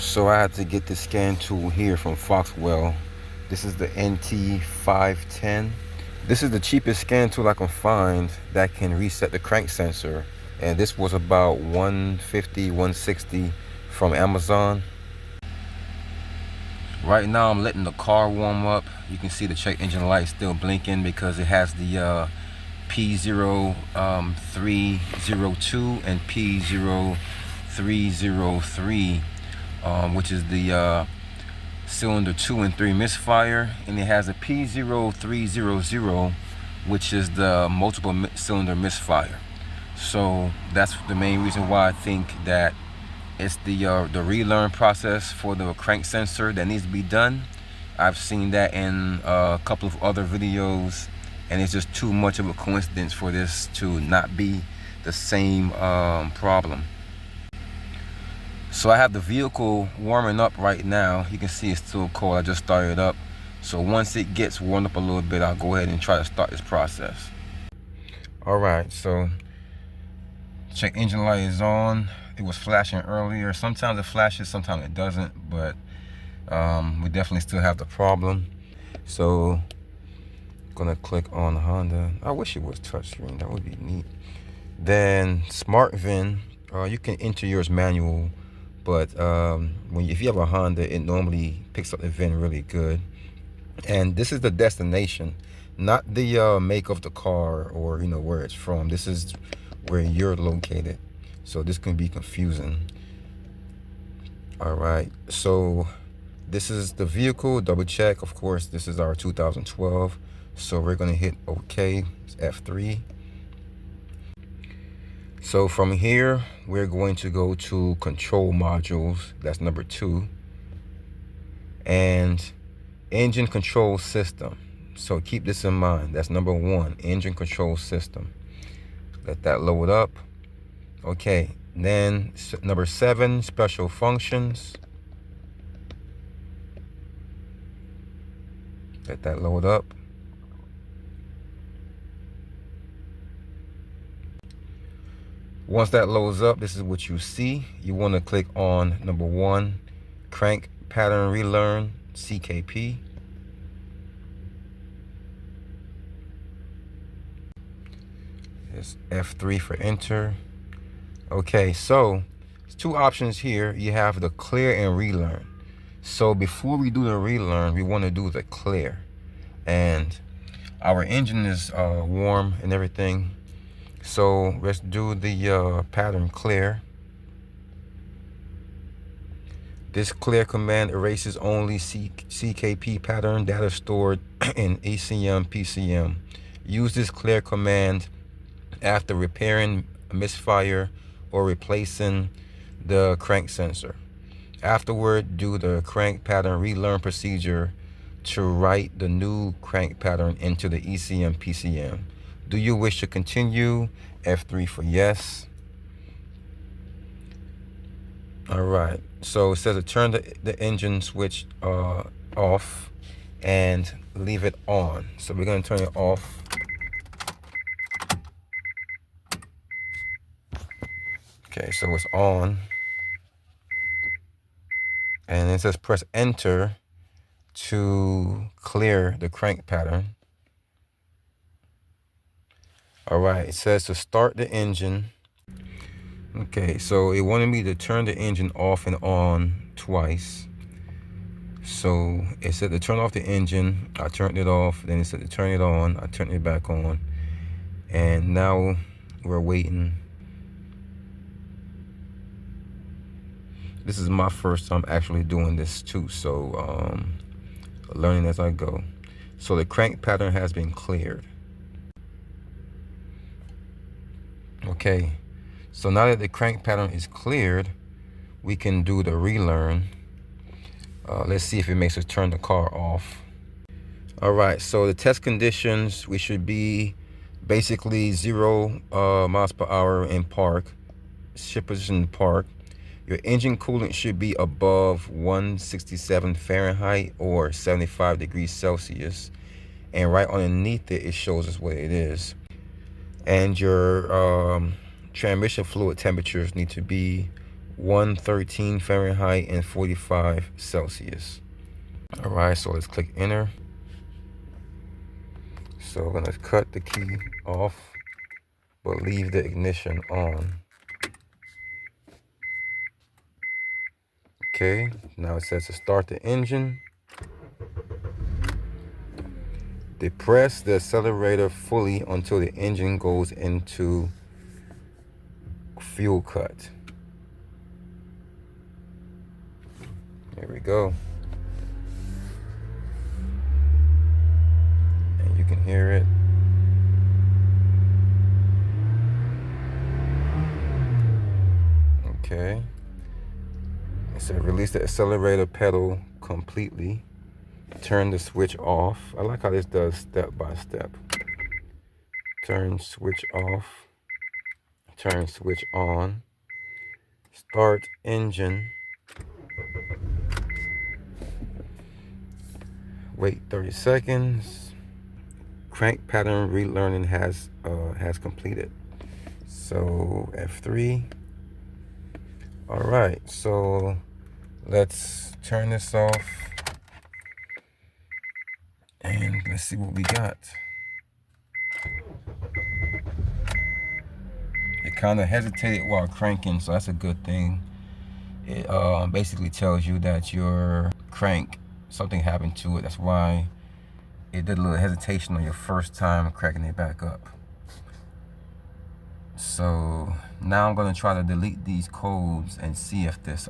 So I had to get the scan tool here from Foxwell. This is the NT510. This is the cheapest scan tool I can find that can reset the crank sensor. And this was about $150, $160 from Amazon. Right now I'm letting the car warm up. You can see the check engine light still blinking because it has the P0302 and P0303, which is the cylinder 2 and 3 misfire, and it has a P0300, which is the multiple cylinder misfire. So that's the main reason why I think that it's the relearn process for the crank sensor that needs to be done. I've seen that in a couple of other videos, and it's just too much of a coincidence for this to not be the same problem. So I have the vehicle warming up right now. You can see it's still cold. I just started up. So once it gets warmed up a little bit, I'll go ahead and try to start this process. All right, so check engine light is on. It was flashing earlier. Sometimes it flashes, sometimes it doesn't, but we definitely still have the problem. So gonna click on Honda. I wish it was touchscreen, that would be neat. Then smart VIN, you can enter yours manual, but if you have a Honda, it normally picks up the VIN really good. And this is the destination, not the make of the car or where it's from. This is where you're located, so this can be confusing. All right, so this is the vehicle. Double check. Of course, this is our 2012, so we're going to hit OK. It's F3. So from here we're going to go to control modules. That's number 2, and engine control system. So keep this in mind. That's number 1, engine control system. Let that load up. Okay, then number 7, special functions. Let that load up. Once that loads up, this is what you see. You want to click on number 1, crank pattern relearn, CKP. It's F3 for enter. Okay, so there's 2 options here. You have the clear and relearn. So before we do the relearn, we want to do the clear. And our engine is warm and everything. So let's do the pattern clear. This clear command erases only CKP pattern data stored in ECM PCM. Use this clear command after repairing a misfire or replacing the crank sensor. Afterward, do the crank pattern relearn procedure to write the new crank pattern into the ECM PCM. Do you wish to continue? F3 for yes. All right, so it says to turn the engine switch off and leave it on. So we're going to turn it off. Okay, so it's on. And it says press enter to clear the crank pattern. All right, it says to start the engine. Okay, so it wanted me to turn the engine off and on twice. So it said to turn off the engine. I turned it off. Then it said to turn it on. I turned it back on. And now we're waiting. This is my first time actually doing this too, so learning as I go. So the crank pattern has been cleared. Okay, so now that the crank pattern is cleared, we can do the relearn. Let's see if it makes us turn the car off. All right, so the test conditions, we should be basically 0 miles per hour in park, ship position in park. Your engine coolant should be above 167 Fahrenheit or 75 degrees Celsius. And right underneath it, it shows us what it is. And your transmission fluid temperatures need to be 113 Fahrenheit and 45 Celsius. All right, so let's click enter. So we're gonna cut the key off, but leave the ignition on. Okay, now it says to start the engine. Depress the accelerator fully until the engine goes into fuel cut. There we go. And you can hear it. Okay. It said release the accelerator pedal completely. Turn the switch off. I like how this does step by step. Turn switch off. Turn switch on. Start engine. Wait 30 seconds. Crank pattern relearning has completed. So F3. All right, so let's turn this off and let's see what we got. It kind of hesitated while cranking, so that's a good thing. It basically tells you that your crank, something happened to it. That's why it did a little hesitation on your first time cracking it back up. So now I'm gonna try to delete these codes and see if this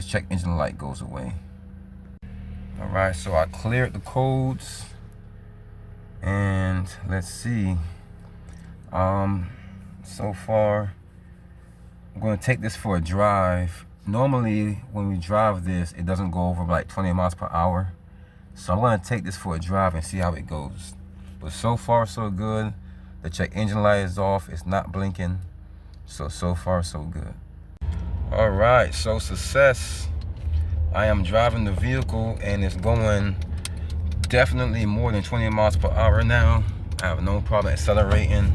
check engine light goes away. All right, so I cleared the codes, and let's see. So far, I'm gonna take this for a drive. Normally, when we drive this, it doesn't go over like 20 miles per hour. So I'm gonna take this for a drive and see how it goes. But so far, so good. The check engine light is off, it's not blinking. So far, so good. All right, so success. I am driving the vehicle and it's going definitely more than 20 miles per hour now. I have no problem accelerating.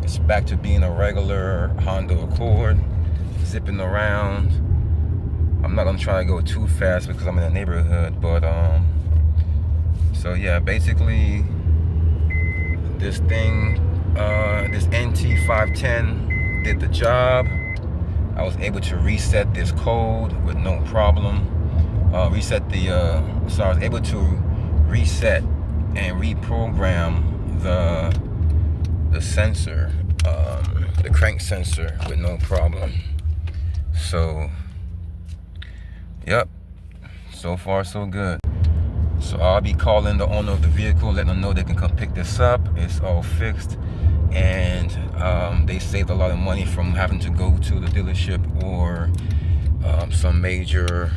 It's back to being a regular Honda Accord, zipping around. I'm not gonna try to go too fast because I'm in a neighborhood, but so yeah, basically this thing, this NT510 did the job. I was able to reset this code with no problem. I was able to reset and reprogram the sensor, the crank sensor with no problem. So, yep, so far so good. So I'll be calling the owner of the vehicle, letting them know they can come pick this up. It's all fixed, and they saved a lot of money from having to go to the dealership or some major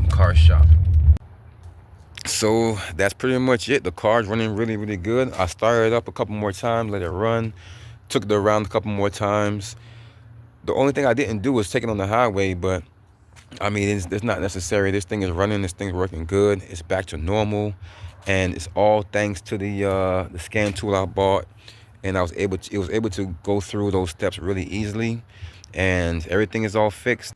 car shop. So that's pretty much it. The car's running really, really good. I started it up a couple more times, let it run, took it around a couple more times. The only thing I didn't do was take it on the highway, but I mean, it's not necessary. This thing is running. This thing's working good. It's back to normal, and it's all thanks to the scan tool I bought, and it was able to go through those steps really easily, and everything is all fixed.